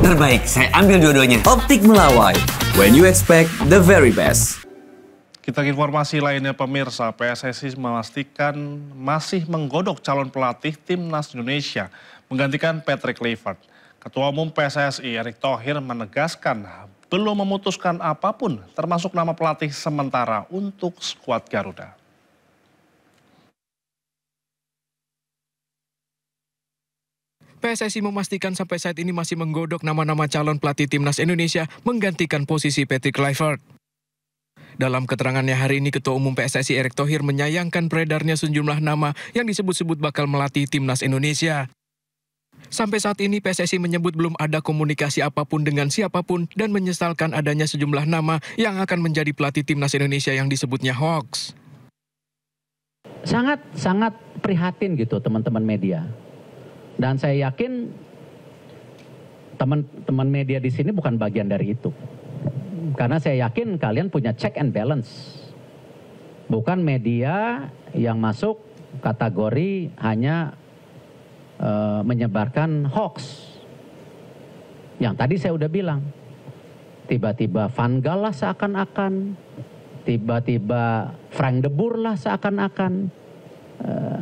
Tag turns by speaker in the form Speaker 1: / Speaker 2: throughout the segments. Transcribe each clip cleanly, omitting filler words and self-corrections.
Speaker 1: Terbaik, saya ambil dua-duanya.
Speaker 2: Optik Melawai, when you expect the very best.
Speaker 3: Kita ke informasi lainnya pemirsa, PSSI memastikan masih menggodok calon pelatih Timnas Indonesia menggantikan Patrick Kluivert. Ketua Umum PSSI Erick Thohir menegaskan belum memutuskan apapun termasuk nama pelatih sementara untuk skuad Garuda.
Speaker 4: PSSI memastikan sampai saat ini masih menggodok nama-nama calon pelatih Timnas Indonesia menggantikan posisi Patrick Kluivert. Dalam keterangannya hari ini, Ketua Umum PSSI Erick Thohir menyayangkan beredarnya sejumlah nama yang disebut-sebut bakal melatih Timnas Indonesia. Sampai saat ini PSSI menyebut belum ada komunikasi apapun dengan siapapun dan menyesalkan adanya sejumlah nama yang akan menjadi pelatih Timnas Indonesia yang disebutnya hoax.
Speaker 5: Sangat prihatin gitu teman-teman media. Dan saya yakin teman-teman media di sini bukan bagian dari itu. Karena saya yakin kalian punya check and balance. Bukan media yang masuk kategori hanya menyebarkan hoax. Yang tadi saya udah bilang. Tiba-tiba Van Gaal lah seakan-akan. Tiba-tiba Frank de Boer lah seakan-akan.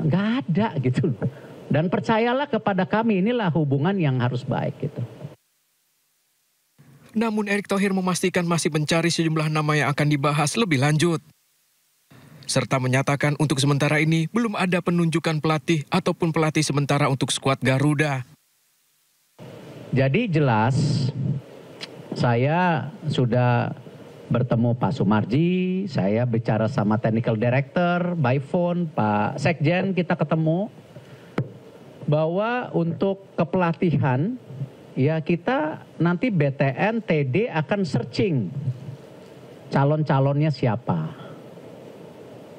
Speaker 5: Nggak ada gitu. Dan percayalah kepada kami, inilah hubungan yang harus baik gitu.
Speaker 4: Namun Erick Thohir memastikan masih mencari sejumlah nama yang akan dibahas lebih lanjut. Serta menyatakan untuk sementara ini belum ada penunjukan pelatih ataupun pelatih sementara untuk skuad Garuda.
Speaker 5: Jadi jelas saya sudah bertemu Pak Sumarji, saya bicara sama Technical Director, by phone, Pak Sekjen kita ketemu. Bahwa untuk kepelatihan, ya kita nanti BTN, TD akan searching calon-calonnya siapa.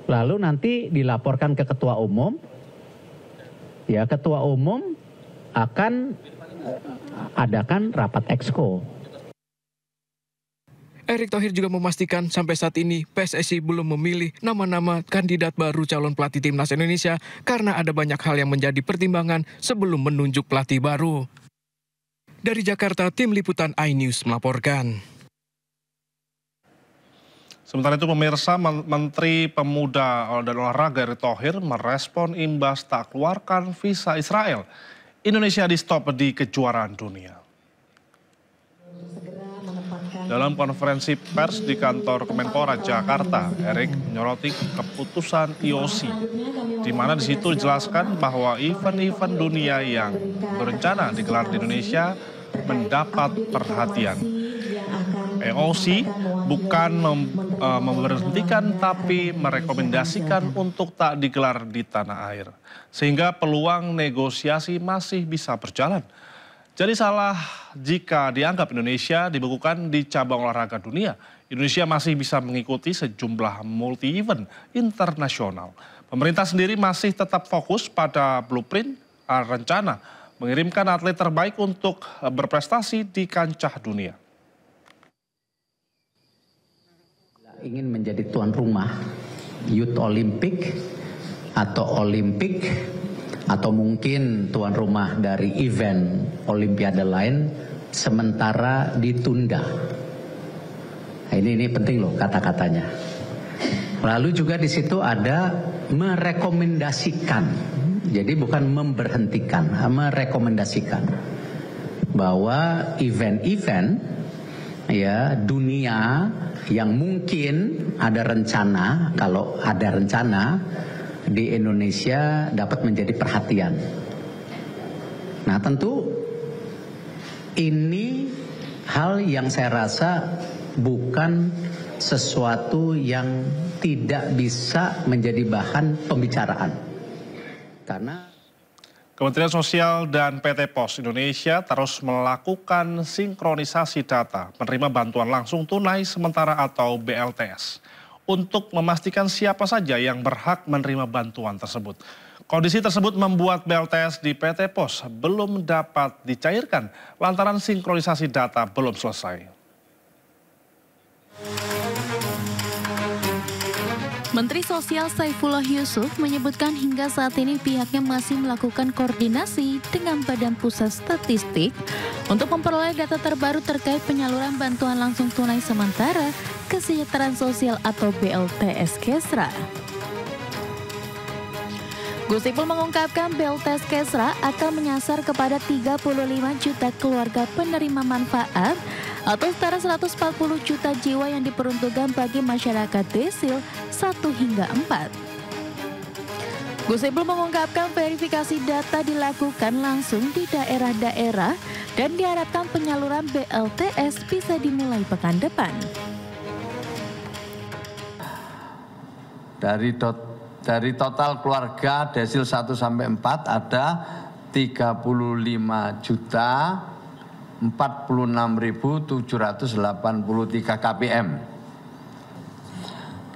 Speaker 5: Lalu nanti dilaporkan ke Ketua Umum, ya Ketua Umum akan adakan rapat exco.
Speaker 4: Erick Thohir juga memastikan sampai saat ini PSSI belum memilih nama-nama kandidat baru calon pelatih Timnas Indonesia karena ada banyak hal yang menjadi pertimbangan sebelum menunjuk pelatih baru. Dari Jakarta, Tim Liputan iNews melaporkan.
Speaker 3: Sementara itu pemirsa, Menteri Pemuda dan Olahraga Erick Thohir merespon imbas tak keluarkan visa Israel. Indonesia di stop di kejuaraan dunia. Dalam konferensi pers di kantor Kemenpora Jakarta, Erick menyoroti keputusan IOC, di mana di situ dijelaskan bahwa event-event dunia yang berencana digelar di Indonesia mendapat perhatian. IOC bukan memberhentikan tapi merekomendasikan untuk tak digelar di tanah air, sehingga peluang negosiasi masih bisa berjalan. Jadi salah jika dianggap Indonesia dibekukan di cabang olahraga dunia. Indonesia masih bisa mengikuti sejumlah multi-event internasional. Pemerintah sendiri masih tetap fokus pada blueprint rencana mengirimkan atlet terbaik untuk berprestasi di kancah dunia.
Speaker 5: Ingin menjadi tuan rumah Youth Olympic atau Olimpik, atau mungkin tuan rumah dari event Olimpiade lain sementara ditunda. Nah, ini penting loh kata-katanya. Lalu juga di situ ada merekomendasikan. Jadi bukan memberhentikan, merekomendasikan bahwa event-event ya dunia yang mungkin ada rencana, kalau ada rencana di Indonesia dapat menjadi perhatian. Nah tentu ini hal yang saya rasa bukan sesuatu yang tidak bisa menjadi bahan pembicaraan. Karena
Speaker 3: Kementerian Sosial dan PT Pos Indonesia terus melakukan sinkronisasi data penerima bantuan langsung tunai sementara atau BLTS untuk memastikan siapa saja yang berhak menerima bantuan tersebut. Kondisi tersebut membuat BLTS di PT Pos belum dapat dicairkan lantaran sinkronisasi data belum selesai.
Speaker 1: Menteri Sosial Saifullah Yusuf menyebutkan hingga saat ini pihaknya masih melakukan koordinasi dengan Badan Pusat Statistik untuk memperoleh data terbaru terkait penyaluran bantuan langsung tunai sementara kesejahteraan sosial atau BLTS Kesra. Gus Ipul mengungkapkan BLTS Kesra akan menyasar kepada 35 juta keluarga penerima manfaat atau setara 140 juta jiwa yang diperuntukkan bagi masyarakat desil 1 hingga 4. Gus Ipul mengungkapkan verifikasi data dilakukan langsung di daerah-daerah dan diharapkan penyaluran BLTS bisa dimulai pekan depan.
Speaker 6: Dari total keluarga desil 1 sampai 4 ada 35 juta 46.783 KPM.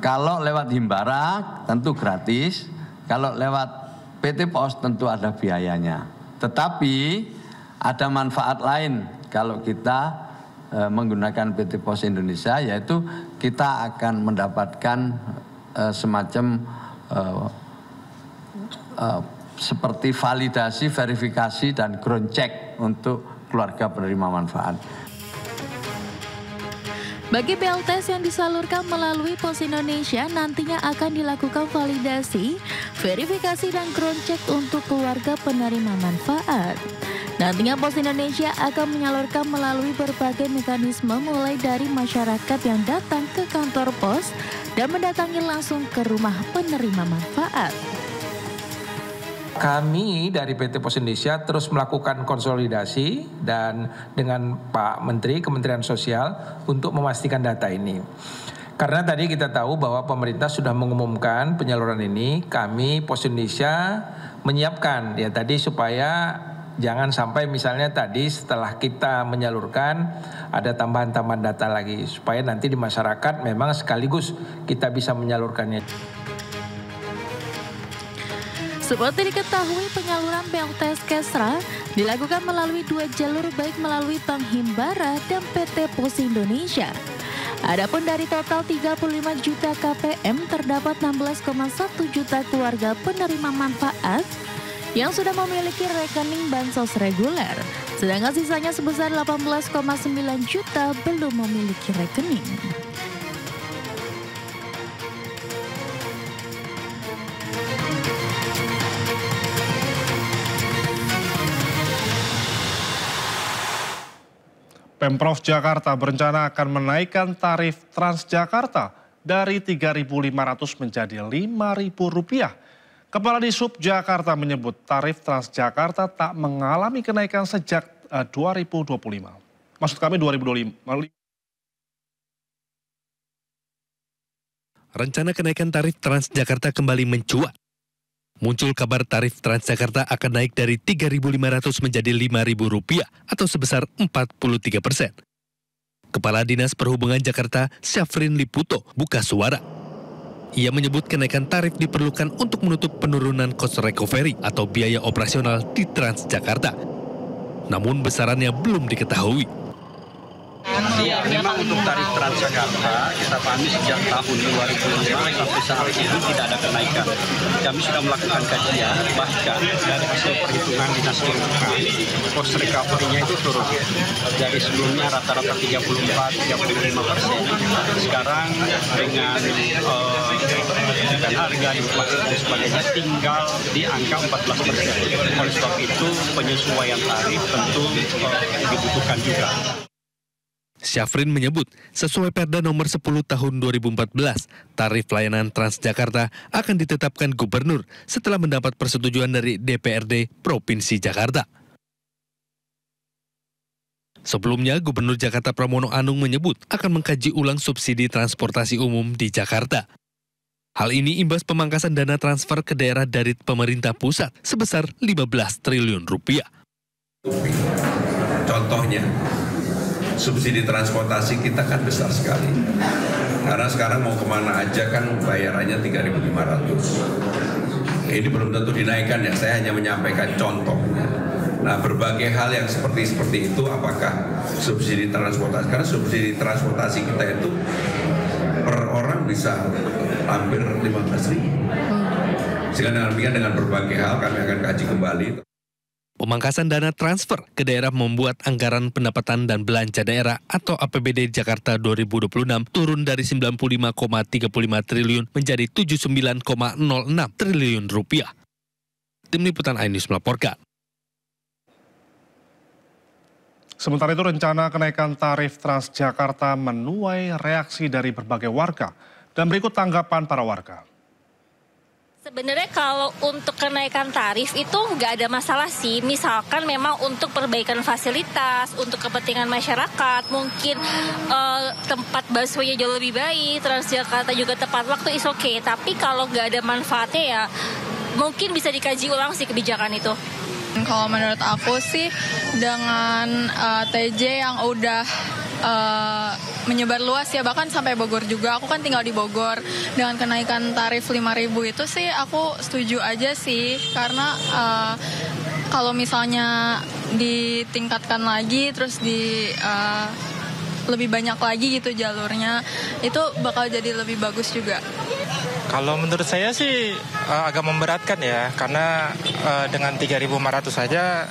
Speaker 6: Kalau lewat Himbara tentu gratis, kalau lewat PT Pos tentu ada biayanya. Tetapi ada manfaat lain kalau kita menggunakan PT Pos Indonesia, yaitu kita akan mendapatkan semacam seperti validasi, verifikasi, dan ground check untuk keluarga penerima manfaat.
Speaker 1: Bagi BLTS yang disalurkan melalui Pos Indonesia nantinya akan dilakukan validasi, verifikasi, dan ground check untuk keluarga penerima manfaat. Nantinya Pos Indonesia akan menyalurkan melalui berbagai mekanisme mulai dari masyarakat yang datang ke kantor pos dan mendatangi langsung ke rumah penerima manfaat.
Speaker 7: Kami dari PT Pos Indonesia terus melakukan konsolidasi dan dengan Pak Menteri Kementerian Sosial untuk memastikan data ini. Karena tadi kita tahu bahwa pemerintah sudah mengumumkan penyaluran ini, kami Pos Indonesia menyiapkan ya tadi supaya jangan sampai misalnya tadi setelah kita menyalurkan ada tambahan-tambahan data lagi supaya nanti di masyarakat memang sekaligus kita bisa menyalurkannya.
Speaker 1: Seperti diketahui, penyaluran BLTS Kesra dilakukan melalui 2 jalur baik melalui Bank Himbara dan PT Pos Indonesia. Adapun dari total 35 juta KPM terdapat 16,1 juta keluarga penerima manfaat yang sudah memiliki rekening bansos reguler, sedangkan sisanya sebesar 18,9 juta belum memiliki rekening.
Speaker 3: Pemprov Jakarta berencana akan menaikkan tarif Transjakarta dari Rp3.500 menjadi Rp5.000. Kepala Dishub Jakarta menyebut tarif Transjakarta tak mengalami kenaikan sejak 2025. Maksud kami 2025.
Speaker 8: Rencana kenaikan tarif Transjakarta kembali mencuat. Muncul kabar tarif Transjakarta akan naik dari Rp3.500 menjadi Rp5.000 atau sebesar 43%. Kepala Dinas Perhubungan Jakarta, Syafrin Liputo, buka suara. Ia menyebut kenaikan tarif diperlukan untuk menutup penurunan cost recovery atau biaya operasional di Transjakarta. Namun besarannya belum diketahui.
Speaker 9: Ya, memang untuk tarif Transjakarta kita pahami sejak tahun 2005 sampai saat ini tidak ada kenaikan. Kami sudah melakukan kajian, bahkan dari hasil perhitungan dinas perhubungan, cost recovery-nya itu turun. Dari sebelumnya rata-rata 34-35%. Sekarang dengan harga inflasi dan sebagainya tinggal di angka 14%. Oleh sebab itu penyesuaian tarif tentu dibutuhkan juga.
Speaker 8: Syafrin menyebut, sesuai Perda nomor 10 tahun 2014, tarif layanan Transjakarta akan ditetapkan gubernur setelah mendapat persetujuan dari DPRD Provinsi Jakarta. Sebelumnya, Gubernur Jakarta Pramono Anung menyebut akan mengkaji ulang subsidi transportasi umum di Jakarta. Hal ini imbas pemangkasan dana transfer ke daerah dari pemerintah pusat sebesar Rp15 triliun.
Speaker 10: Contohnya, subsidi transportasi kita kan besar sekali. Karena sekarang mau kemana aja kan bayarannya Rp3.500. Ini belum tentu dinaikkan ya, saya hanya menyampaikan contohnya. Nah, berbagai hal yang seperti itu apakah subsidi transportasi? Karena subsidi transportasi kita itu per orang bisa hampir 15.000. Sehingga dengan berbagai hal kami akan kaji kembali.
Speaker 8: Pemangkasan dana transfer ke daerah membuat anggaran pendapatan dan belanja daerah atau APBD Jakarta 2026 turun dari 95,35 triliun menjadi 79,06 triliun rupiah. Tim Liputan iNews melaporkan.
Speaker 3: Sementara itu rencana kenaikan tarif Transjakarta menuai reaksi dari berbagai warga. Dan berikut tanggapan para warga.
Speaker 11: Sebenarnya kalau untuk kenaikan tarif itu nggak ada masalah sih. Misalkan memang untuk perbaikan fasilitas, untuk kepentingan masyarakat, mungkin tempat busway-nya jauh lebih baik, Transjakarta juga tepat waktu, is okay. Tapi kalau nggak ada manfaatnya ya mungkin bisa dikaji ulang sih kebijakan itu.
Speaker 12: Kalau menurut aku sih dengan TJ yang udah menyebar luas ya, bahkan sampai Bogor juga. Aku kan tinggal di Bogor. Dengan kenaikan tarif 5.000 itu sih aku setuju aja sih. Karena kalau misalnya ditingkatkan lagi, terus lebih banyak lagi gitu jalurnya, itu bakal jadi lebih bagus juga.
Speaker 13: Kalau menurut saya sih agak memberatkan ya, karena dengan 3.500 saja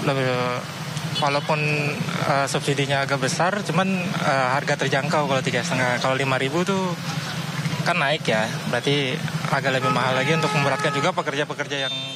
Speaker 13: lebih, walaupun subsidinya agak besar, cuman harga terjangkau kalau 3,5. Kalau 5.000 tuh kan naik ya, berarti agak lebih mahal lagi untuk memberatkan juga pekerja-pekerja yang biasa.